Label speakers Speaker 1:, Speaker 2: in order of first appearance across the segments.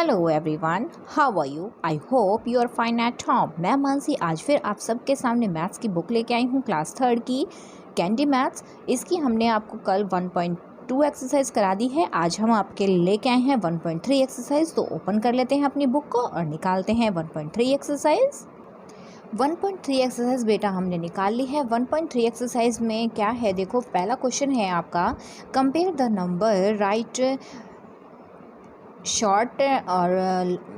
Speaker 1: Hello everyone, how are you? I hope you are fine at home. मैं मानसी आज फिर आप सबके सामने मैथ्स की बुक लेके आई हूँ, क्लास 3 की कैंडी मैथ्स। इसकी हमने आपको कल 1.2 एक्सरसाइज करा दी है। आज हम आपके लेके आए हैं 1.3 एक्सरसाइज। तो ओपन कर लेते हैं अपनी बुक को और निकालते हैं 1.3 एक्सरसाइज। 1.3 एक्सरसाइज बेटा हमने निकाल ली है। 1.3 एक्सरसाइज में क्या है, देखो पहला क्वेश्चन है आपका, compare the number right short और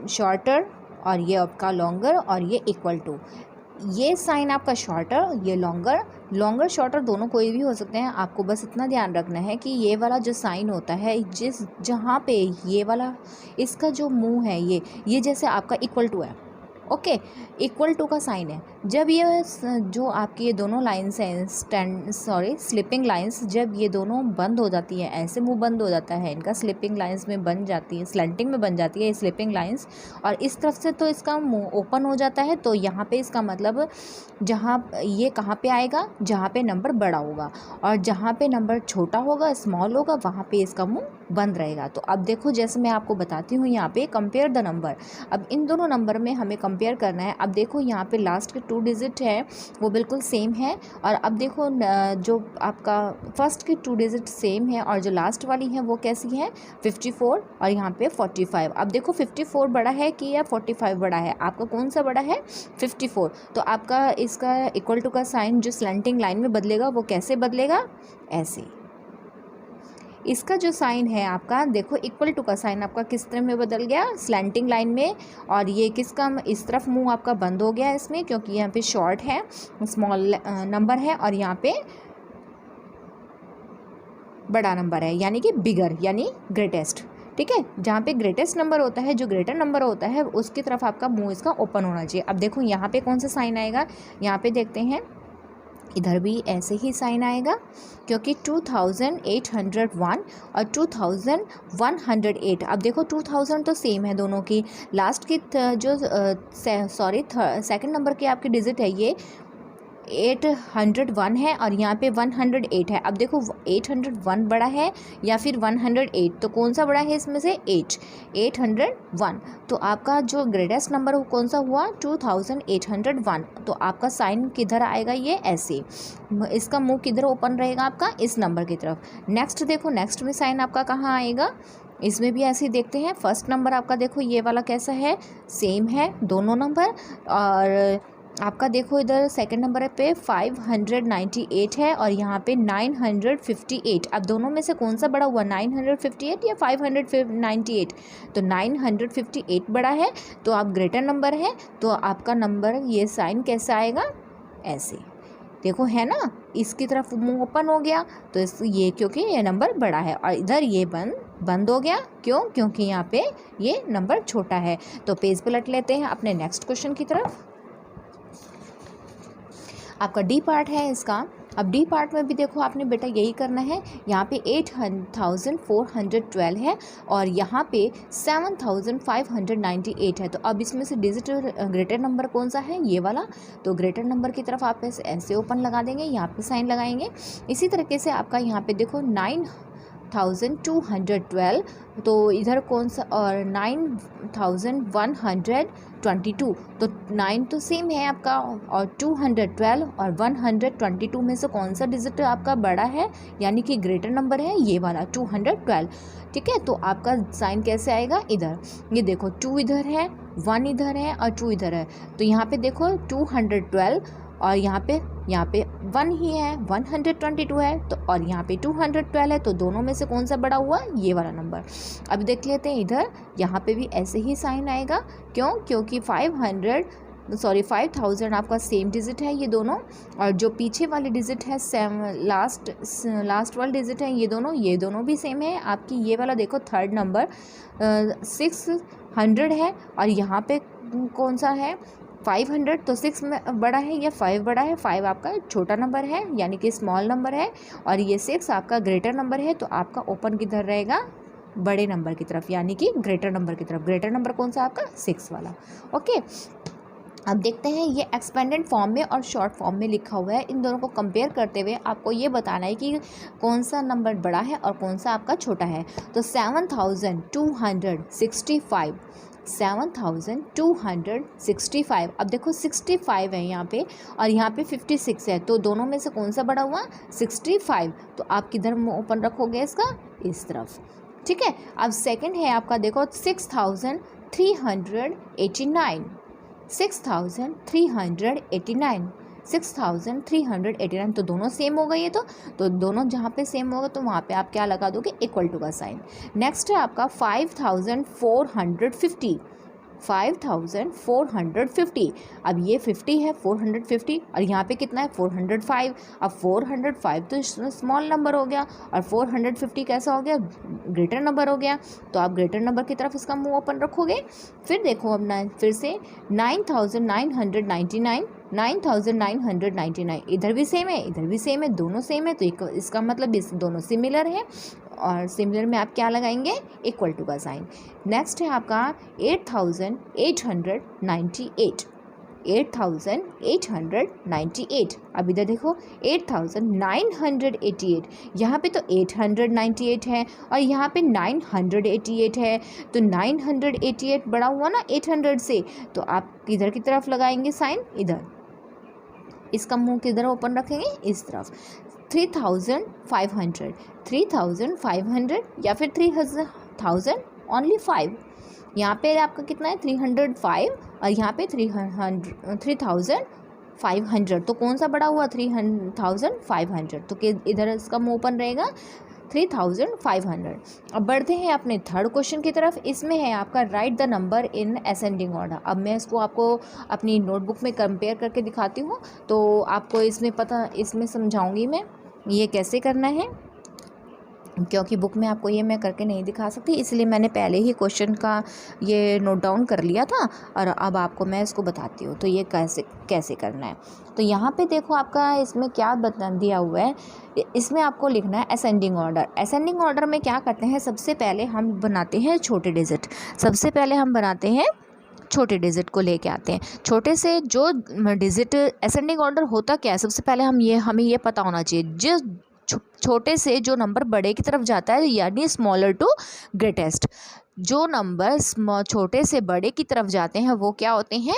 Speaker 1: शॉर्टर और ये आपका लॉन्गर और ये इक्वल टू। ये साइन आपका शॉर्टर, ये लॉन्गर। लॉन्गर शॉर्टर दोनों कोई भी हो सकते हैं। आपको बस इतना ध्यान रखना है कि ये वाला जो साइन होता है, जहाँ पे ये वाला इसका जो मुंह है ये जैसे आपका इक्वल टू है, ओके, इक्वल टू का साइन है। जब ये जो आपकी ये दोनों लाइन्स हैं स्लिपिंग लाइंस, जब ये दोनों बंद हो जाती है, ऐसे मुंह बंद हो जाता है इनका, स्लिपिंग लाइंस में बन जाती है, स्लैंटिंग में बन जाती है स्लिपिंग लाइंस, और इस तरफ से तो इसका मुंह ओपन हो जाता है। तो यहाँ पे इसका मतलब जहाँ ये कहाँ पे आएगा, जहाँ पे नंबर बड़ा होगा, और जहाँ पे नंबर छोटा होगा, स्मॉल होगा, वहाँ पे इसका मुंह बंद रहेगा। तो अब देखो, जैसे मैं आपको बताती हूँ यहाँ पे कंपेयर द नंबर। अब इन दोनों नंबर में हमें कंपेयर करना है। अब देखो यहाँ पे लास्ट के 2 डिजिट है वो बिल्कुल सेम है, और अब देखो जो आपका फर्स्ट के 2 डिजिट सेम है और जो लास्ट वाली है वो कैसी है, 54 और यहाँ पे 45। अब देखो 54 बड़ा है कि या 45 बड़ा है, आपका कौन सा बड़ा है, 54। तो आपका इसका इक्वल टू का साइन जो स्लैंटिंग लाइन में बदलेगा वो कैसे बदलेगा, ऐसे। इसका जो साइन है आपका, देखो इक्वल टू का साइन आपका किस तरह में बदल गया, स्लैंटिंग लाइन में, और ये किसका, इस तरफ मुंह आपका बंद हो गया इसमें, क्योंकि यहाँ पे शॉर्ट है, स्मॉल नंबर है, और यहाँ पे बड़ा नंबर है, यानी कि बिगर, यानी ग्रेटेस्ट। ठीक है, जहाँ पे ग्रेटेस्ट नंबर होता है, जो ग्रेटर नंबर होता है, उसकी तरफ आपका मुंह इसका ओपन होना चाहिए। अब देखो यहाँ पे कौन सा साइन आएगा, यहाँ पे देखते हैं, इधर भी ऐसे ही साइन आएगा, क्योंकि 2801 और 2108। अब देखो 2000 तो सेम है दोनों की, लास्ट की सेकंड नंबर की आपकी डिजिट है ये 801 है, और यहाँ पे 108 है। अब देखो 801 बड़ा है या फिर 108, तो कौन सा बड़ा है इसमें से, 801। तो आपका जो ग्रेटेस्ट नंबर कौन सा हुआ, 2801। तो आपका साइन किधर आएगा, ये ऐसे, इसका मुंह किधर ओपन रहेगा आपका, इस नंबर की तरफ। नेक्स्ट देखो, नेक्स्ट में साइन आपका कहाँ आएगा, इसमें भी ऐसे ही देखते हैं। फर्स्ट नंबर आपका देखो ये वाला कैसा है, सेम है दोनों नंबर, और आपका देखो इधर सेकंड नंबर पे 598 है और यहाँ पे 958। अब दोनों में से कौन सा बड़ा हुआ, 958 या 598? तो 958 बड़ा है, तो आप ग्रेटर नंबर है, तो आपका नंबर ये साइन कैसे आएगा, ऐसे। देखो है ना, इसकी तरफ मुंह ओपन हो गया, तो ये क्योंकि ये नंबर बड़ा है, और इधर ये बंद हो गया, क्यों, क्योंकि यहाँ पे ये नंबर छोटा है। तो पेज पलट लेते हैं अपने नेक्स्ट क्वेश्चन की तरफ। आपका डी पार्ट है इसका। अब डी पार्ट में भी देखो आपने बेटा यही करना है। यहाँ पे 8412 है और यहाँ पे 7598 है। तो अब इसमें से डिजिट ग्रेटर नंबर कौन सा है, ये वाला। तो ग्रेटर नंबर की तरफ आप ऐसे ओपन लगा देंगे, यहाँ पे साइन लगाएंगे। इसी तरीके से आपका यहाँ पे देखो 9212, तो इधर कौन सा, और 9122। तो 9 तो सेम है आपका, और 212 और 122 में से कौन सा डिजिट आपका बड़ा है, यानी कि ग्रेटर नंबर है, ये वाला 212। ठीक है, तो आपका साइन कैसे आएगा, इधर ये देखो 2 इधर है, 1 इधर है और 2 इधर है। तो यहाँ पे देखो 212 और यहाँ पे 1 ही है, 122 है, तो और यहाँ पे 212 है, तो दोनों में से कौन सा बड़ा हुआ, ये वाला नंबर। अब देख लेते हैं इधर, यहाँ पे भी ऐसे ही साइन आएगा, क्यों, क्योंकि 5000 आपका सेम डिजिट है ये दोनों, और जो पीछे वाली डिजिट है लास्ट वाली डिजिट है, ये दोनों भी सेम है आपकी। ये वाला देखो थर्ड नंबर 600 है, और यहाँ पे कौन सा है, 500। तो 6 में बड़ा है या 5 बड़ा है, 5 आपका छोटा नंबर है, यानी कि स्मॉल नंबर है, और ये 6 आपका ग्रेटर नंबर है। तो आपका ओपन किधर रहेगा, बड़े नंबर की तरफ, यानी कि ग्रेटर नंबर की तरफ। ग्रेटर नंबर कौन सा आपका, 6 वाला, ओके। अब देखते हैं ये एक्सपेंडेड फॉर्म में और शॉर्ट फॉर्म में लिखा हुआ है। इन दोनों को कंपेयर करते हुए आपको ये बताना है कि कौन सा नंबर बड़ा है और कौन सा आपका छोटा है। तो 7265, 7265। अब देखो 65 है यहाँ पे और यहाँ पे 56 है, तो दोनों में से कौन सा बड़ा हुआ? 65। तो आप किधर ओपन रखोगे इसका? इस तरफ, ठीक है। अब सेकंड है आपका, देखो 6389, 6389, 6389, तो दोनों सेम हो गई है। तो दोनों जहाँ पे सेम होगा तो वहाँ पे आप क्या लगा दोगे? इक्वल टू का साइन। नेक्स्ट है आपका 5450, 5450। अब ये 50 है, 450, और यहाँ पे कितना है? 405। अब 405 तो स्मॉल नंबर हो गया और 450 कैसा हो गया? ग्रेटर नंबर हो गया। तो आप ग्रेटर नंबर की तरफ इसका मुंह ओपन रखोगे। फिर देखो अब फिर से 9999, 9999, इधर भी सेम है, इधर भी सेम है, दोनों सेम है, तो इसका मतलब इस दोनों सिमिलर है, और सिमिलर में आप क्या लगाएंगे? इक्वल टू का साइन। नेक्स्ट है आपका 8898, 8898। अब इधर देखो 8988, यहाँ पे तो 898 है और यहाँ पे 988 है, तो 988 बड़ा हुआ ना 800 से, तो आप किधर की तरफ लगाएंगे साइन? इधर। इसका मुंह किधर ओपन रखेंगे? इस तरफ। 3500, 3500 या फिर 3000 ओनली 5। यहाँ पे आपका कितना है? 305 और यहाँ पे 3500। तो कौन सा बड़ा हुआ? 3500। तो इधर इसका मुंह ओपन रहेगा 3500। अब बढ़ते हैं अपने थर्ड क्वेश्चन की तरफ। इसमें है आपका right the number in ascending order. अब मैं इसको आपको अपनी नोटबुक में कंपेयर करके दिखाती हूँ, तो आपको इसमें समझाऊंगी मैं ये कैसे करना है, क्योंकि बुक में आपको ये मैं करके नहीं दिखा सकती, इसलिए मैंने पहले ही क्वेश्चन का ये नोट डाउन कर लिया था और अब आपको मैं इसको बताती हूँ तो ये कैसे करना है। तो यहाँ पे देखो आपका इसमें क्या बता दिया हुआ है, इसमें आपको लिखना है असेंडिंग ऑर्डर। असेंडिंग ऑर्डर में क्या करते हैं? सबसे पहले हम बनाते हैं छोटे डिजिट, सबसे पहले हम बनाते हैं छोटे डिजिट को लेके आते हैं। छोटे से जो डिजिट, असेंडिंग ऑर्डर होता क्या है? सबसे पहले हमें ये पता होना चाहिए, जो छोटे से जो नंबर बड़े की तरफ जाता है, यानी स्मॉलर टू ग्रेटेस्ट, जो नंबर छोटे से बड़े की तरफ जाते हैं वो क्या होते हैं?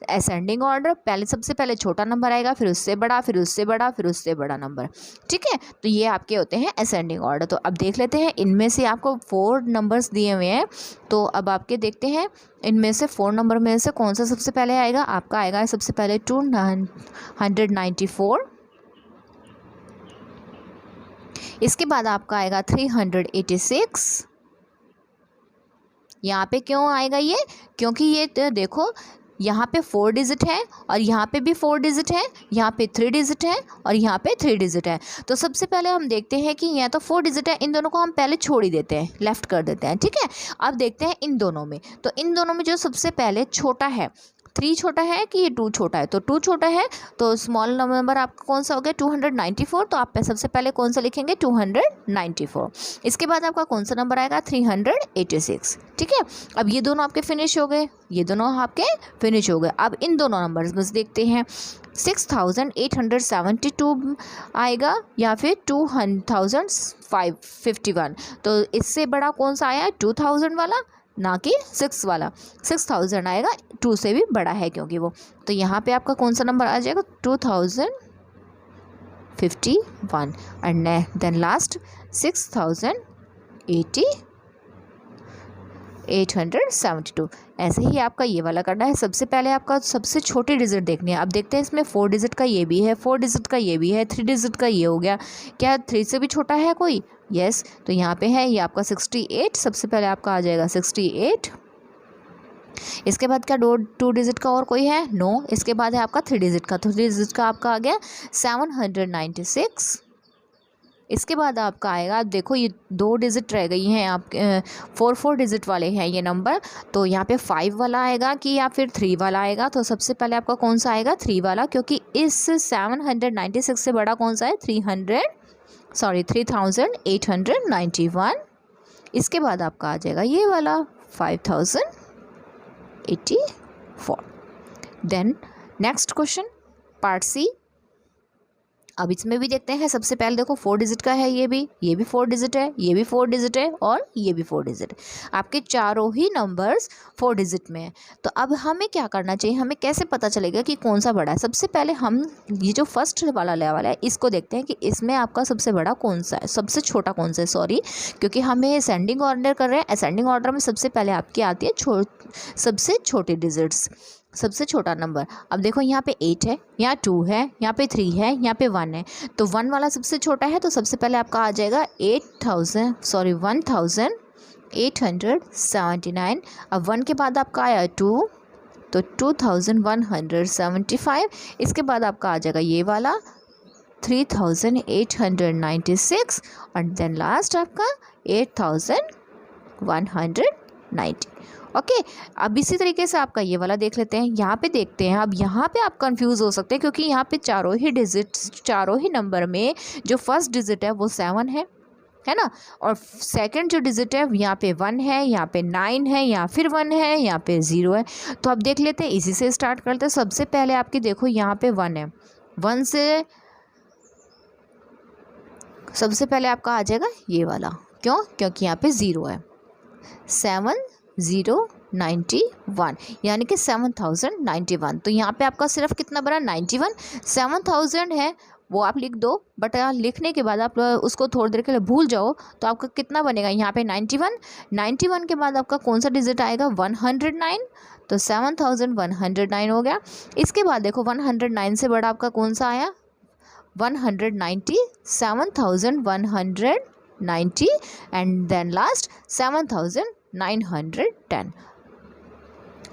Speaker 1: Ascending order. सबसे पहले छोटा नंबर आएगा, फिर उससे बड़ा, फिर उससे बड़ा, फिर उससे बड़ा नंबर, ठीक है। तो ये आपके होते हैं असेंडिंग ऑर्डर। तो अब देख लेते हैं, इनमें से आपको 4 नंबर्स दिए हुए हैं, तो अब आपके देखते हैं इनमें से 4 नंबर में से कौन सा सबसे पहले आएगा? आपका आएगा सबसे पहले 294, इसके बाद आपका आएगा 386। यहाँ पे क्यों आएगा ये? क्योंकि ये तो देखो यहाँ पे 4 डिजिट है और यहाँ पे भी 4 डिजिट है, यहाँ पे 3 डिजिट है और यहाँ पे 3 डिजिट है। तो सबसे पहले हम देखते हैं कि यहाँ तो 4 डिजिट है, इन दोनों को हम पहले छोड़ ही देते हैं, लेफ्ट कर देते हैं, ठीक है। अब देखते हैं इन दोनों में, तो इन दोनों में जो सबसे पहले छोटा है, 3 छोटा है कि ये 2 छोटा है? तो 2 छोटा है, तो स्मॉल नंबर आपका कौन सा हो गया? 294। तो आप सबसे पहले कौन सा लिखेंगे? 294। इसके बाद आपका कौन सा नंबर आएगा? 386, ठीक है। अब ये दोनों आपके फिनिश हो गए, ये दोनों आपके फिनिश हो गए। अब इन दोनों नंबर्स बस देखते हैं, 6872 आएगा या फिर 2551। तो इससे बड़ा कौन सा आया? 2000 वाला, ना कि 6 वाला। 6000 आएगा, 2 से भी बड़ा है क्योंकि वो। तो यहाँ पे आपका कौन सा नंबर आ जाएगा? 2051 एंड देन लास्ट 872। ऐसे ही आपका ये वाला करना है। सबसे पहले आपका सबसे छोटी डिजिट देखनी है। अब देखते हैं इसमें 4 डिजिट का ये भी है, 4 डिजिट का ये भी है, 3 डिजिट का ये हो गया। क्या 3 से भी छोटा है कोई? यस। तो यहाँ पे है ये आपका 68। सबसे पहले आपका आ जाएगा 68। इसके बाद क्या 2 डिजिट का और कोई है? नो। इसके बाद है आपका 3 डिजिट का, तो 3 डिजिट का आपका आ गया 796। इसके बाद आपका आएगा, देखो ये 2 डिजिट रह गई हैं आप, 4 डिजिट वाले हैं ये नंबर। तो यहाँ पे 5 वाला आएगा कि या फिर 3 वाला आएगा? तो सबसे पहले आपका कौन सा आएगा? 3 वाला, क्योंकि इस 796 से बड़ा कौन सा है? 3891। इसके बाद आपका आ जाएगा ये वाला 5084। Then next question part C. अब इसमें भी देखते हैं, सबसे पहले देखो 4 डिजिट का है, ये भी 4 डिजिट है, ये भी 4 डिजिट है और ये भी 4 डिजिट है। आपके चारों ही नंबर्स 4 डिजिट में है। तो अब हमें क्या करना चाहिए, हमें कैसे पता चलेगा कि कौन सा बड़ा है। सबसे पहले हम ये जो फर्स्ट वाला लेवल है इसको देखते हैं कि इसमें आपका सबसे बड़ा कौन सा है, सबसे छोटा कौन सा है, सॉरी, क्योंकि हमें असेंडिंग ऑर्डर कर रहे हैं। असेंडिंग ऑर्डर में सबसे पहले आपकी आती है सबसे छोटी डिजिट्स, सबसे छोटा नंबर। अब देखो यहाँ पे 8 है, यहाँ 2 है, यहाँ पे 3 है, यहाँ पे 1 है। तो 1 वाला सबसे छोटा है, तो सबसे पहले आपका आ जाएगा 1879। अब 1 के बाद आपका आया 2, तो 2175। इसके बाद आपका आ जाएगा ये वाला 3896 और देन लास्ट आपका 8190। ओके अब इसी तरीके से आपका ये वाला देख लेते हैं। यहाँ पे देखते हैं, अब यहाँ पे आप कंफ्यूज हो सकते हैं क्योंकि यहाँ पे चारों ही नंबर में जो फर्स्ट डिजिट है वो 7 है ना, और सेकंड जो डिजिट है यहाँ पे 1 है, यहाँ पे 9 है, यहाँ फिर 1 है, यहाँ पे 0 है। तो अब देख लेते हैं, इसी से स्टार्ट करते हैं। सबसे पहले आपकी देखो यहाँ पे 1 है, 1 से सबसे पहले आपका आ जाएगा ये वाला, क्यों, क्योंकि यहाँ पे 0 है। 7091 यानी कि 7091। तो यहाँ पे आपका सिर्फ कितना बना, 91। 7000 है वो आप लिख दो, बट लिखने के बाद आप उसको थोड़ी देर के लिए भूल जाओ तो आपका कितना बनेगा यहाँ पे 91। 91 के बाद आपका कौन सा डिजिट आएगा, 109। तो 7109 हो गया। इसके बाद देखो 109 से बड़ा आपका कौन सा आया, 190, 7190 एंड देन लास्ट 7910।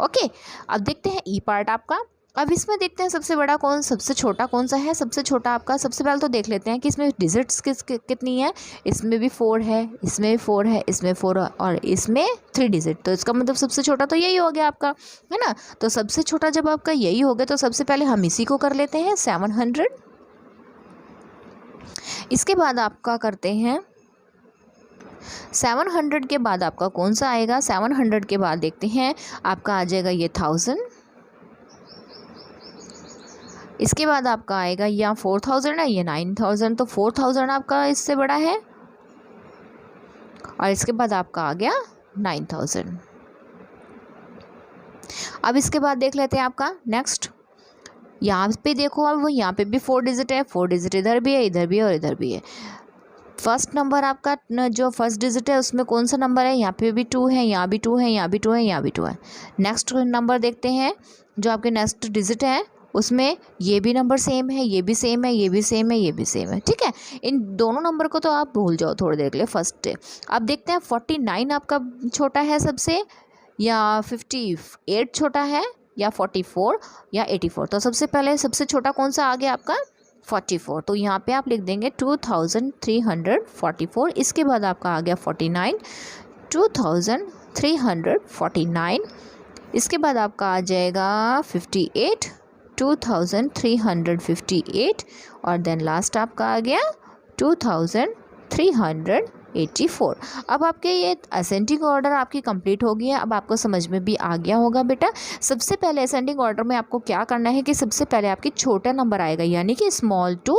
Speaker 1: ओके अब देखते हैं ई पार्ट आपका। अब इसमें देखते हैं सबसे बड़ा कौन, सबसे छोटा कौन सा है। सबसे छोटा आपका, सबसे पहले तो देख लेते हैं कि इसमें डिजिट्स कितनी है। इसमें भी 4 है, इसमें भी 4 है, इसमें 4 और इसमें 3 डिजिट। तो इसका मतलब सबसे छोटा तो यही हो गया आपका, है ना। तो सबसे छोटा जब आपका यही हो गया तो सबसे पहले हम इसी को कर लेते हैं 700। इसके बाद आपका करते हैं 700 के बाद आपका कौन सा आएगा। 700 के बाद देखते हैं आपका आ जाएगा ये 1000। इसके बाद आपका आएगा यहाँ 4000 है, ये 9000। तो 4000 आपका इससे बड़ा है और इसके बाद आपका आ गया 9000। अब इसके बाद देख लेते हैं आपका नेक्स्ट। यहाँ पे देखो, अब यहाँ पे भी 4 डिजिट है, 4 डिजिट इधर भी है, इधर भी है और इधर भी है। फर्स्ट नंबर आपका जो फर्स्ट डिजिट है उसमें कौन सा नंबर है, यहाँ पे भी 2 है, यहाँ भी 2 है, यहाँ भी 2 है, यहाँ भी 2 है। नेक्स्ट नंबर देखते हैं, जो आपके नेक्स्ट डिजिट है उसमें ये भी नंबर सेम है, ये भी सेम है, ये भी सेम है, ये भी सेम है। ठीक है, इन दोनों नंबर को तो आप भूल जाओ थोड़ी देर के लिए फर्स्ट। अब देखते हैं 49 आपका छोटा है सबसे, या 58 छोटा है, या 44 या 84। तो सबसे पहले सबसे छोटा कौन सा आ गया आपका, 44। तो यहाँ पे आप लिख देंगे 2344। इसके बाद आपका आ गया 49, 2349। इसके बाद आपका आ जाएगा 58, 2358 और देन लास्ट आपका आ गया 2384। अब आपके ये असेंडिंग ऑर्डर आपकी कंप्लीट हो गई है। अब आपको समझ में भी आ गया होगा बेटा। सबसे पहले असेंडिंग ऑर्डर में आपको क्या करना है कि सबसे पहले आपकी छोटा नंबर आएगा, यानी कि स्मॉल टू।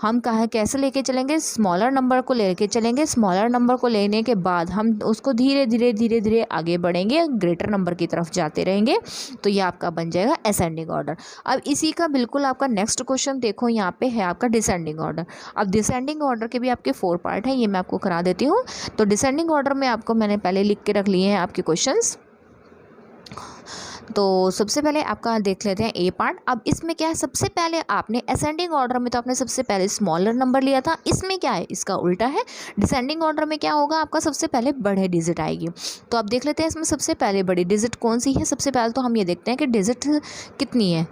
Speaker 1: हम कैसे लेके चलेंगे, स्मॉलर नंबर को लेके चलेंगे। स्मॉलर नंबर को लेने के बाद हम उसको धीरे धीरे धीरे धीरे आगे बढ़ेंगे, ग्रेटर नंबर की तरफ जाते रहेंगे। तो ये आपका बन जाएगा असेंडिंग ऑर्डर। अब इसी का बिल्कुल आपका नेक्स्ट क्वेश्चन देखो, यहाँ पे है आपका डिसेंडिंग ऑर्डर। अब डिसेंडिंग ऑर्डर के भी आपके 4 पार्ट हैं, ये मैं आपको करा देती हूँ। तो डिसेंडिंग ऑर्डर में आपको मैंने पहले लिख के रख लिए हैं आपके क्वेश्चंस। तो सबसे पहले आपका देख लेते हैं ए पार्ट। अब इसमें क्या है, सबसे पहले आपने असेंडिंग ऑर्डर में तो आपने सबसे पहले स्मॉलर नंबर लिया था, इसमें क्या है, इसका उल्टा है। डिसेंडिंग ऑर्डर में क्या होगा, आपका सबसे पहले बड़े डिजिट आएगी। तो अब देख लेते हैं इसमें सबसे पहले बड़ी डिजिट कौन सी है। सबसे पहले तो हम ये देखते हैं कि डिजिट कितनी है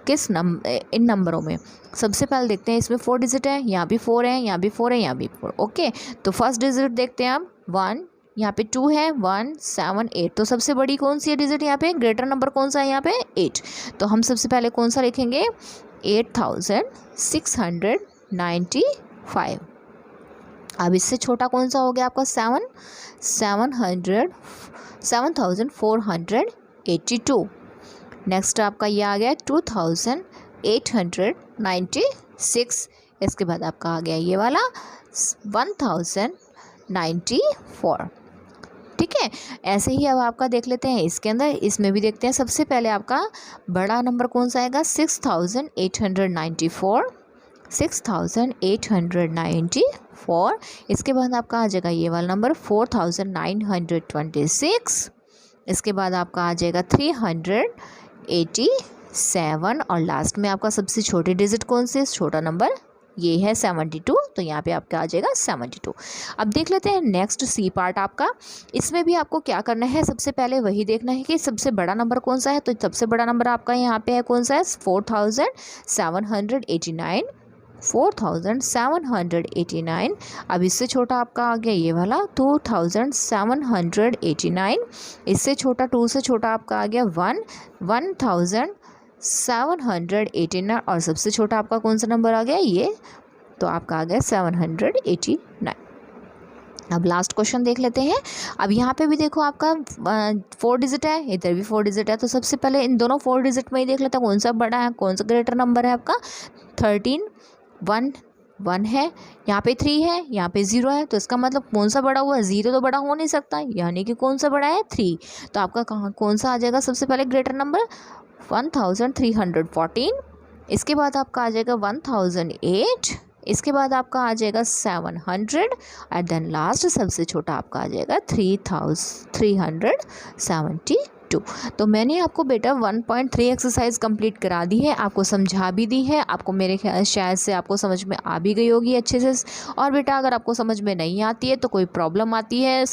Speaker 1: इन नंबरों में। सबसे पहले देखते हैं इसमें 4 डिजिट है, यहाँ भी 4 है, यहाँ भी 4 है, यहाँ भी 4। ओके, तो फर्स्ट डिजिट देखते हैं अब 1, यहाँ पे 2 है, 1 7 8। तो सबसे बड़ी कौन सी है डिजिट यहाँ पे, ग्रेटर नंबर कौन सा है यहाँ पे, 8। तो हम सबसे पहले कौन सा लिखेंगे, 8695। अब इससे छोटा कौन सा हो गया आपका 7482। नेक्स्ट आपका ये आ गया 2896। इसके बाद आपका आ गया ये वाला 1094। ठीक है, ऐसे ही अब आपका देख लेते हैं इसके अंदर, इसमें भी देखते हैं। सबसे पहले आपका बड़ा नंबर कौन सा आएगा? 6894, 6894। इसके बाद आपका आ जाएगा ये वाला नंबर 4926। इसके बाद आपका आ जाएगा 387 और लास्ट में आपका सबसे छोटी डिजिट कौन सी? छोटा नंबर ये है 72, तो यहाँ पे आपका आ जाएगा 72। अब देख लेते हैं नेक्स्ट सी पार्ट आपका। इसमें भी आपको क्या करना है? सबसे पहले वही देखना है कि सबसे बड़ा नंबर कौन सा है। तो सबसे बड़ा नंबर आपका यहाँ पे है कौन सा है? 4789, 4789। अब इससे छोटा आपका आ गया ये वाला 2789। इससे छोटा 2 से छोटा आपका आ गया 1789 और सबसे छोटा आपका कौन सा नंबर आ गया? ये तो आपका आ गया 789। अब लास्ट क्वेश्चन देख लेते हैं। अब यहाँ पे भी देखो आपका 4 डिजिट है, इधर भी 4 डिजिट है। तो सबसे पहले इन दोनों 4 डिजिट में ही देख लेते हैं कौन सा बड़ा है, कौन सा ग्रेटर नंबर है आपका। 13 1 है, यहाँ पे 3 है, यहाँ पे 0 है। तो इसका मतलब कौन सा बड़ा हुआ? 0 तो बड़ा हो नहीं सकता, यानी कि कौन सा बड़ा है? 3। तो आपका कौन सा आ जाएगा सबसे पहले ग्रेटर नंबर? 1314। इसके बाद आपका आ जाएगा 1008। इसके बाद आपका आ जाएगा 700 एंड देन लास्ट सबसे छोटा आपका आ जाएगा 3372। तो मैंने आपको बेटा 1.3 एक्सरसाइज कंप्लीट करा दी है, आपको समझा भी दी है। आपको मेरे ख्याल शायद से आपको समझ में आ भी गई होगी अच्छे से। और बेटा अगर आपको समझ में नहीं आती है, तो कोई प्रॉब्लम आती है,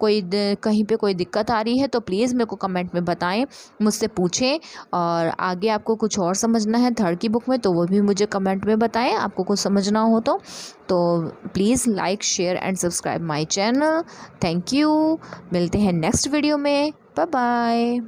Speaker 1: कहीं पे कोई दिक्कत आ रही है, तो प्लीज़ मेरे को कमेंट में बताएं, मुझसे पूछें। और आगे आपको कुछ और समझना है थर्ड की बुक में, तो वो भी मुझे कमेंट में बताएं, आपको कुछ समझना हो तो please like share and subscribe my channel. Thank you. मिलते हैं नेक्स्ट वीडियो में। Bye bye.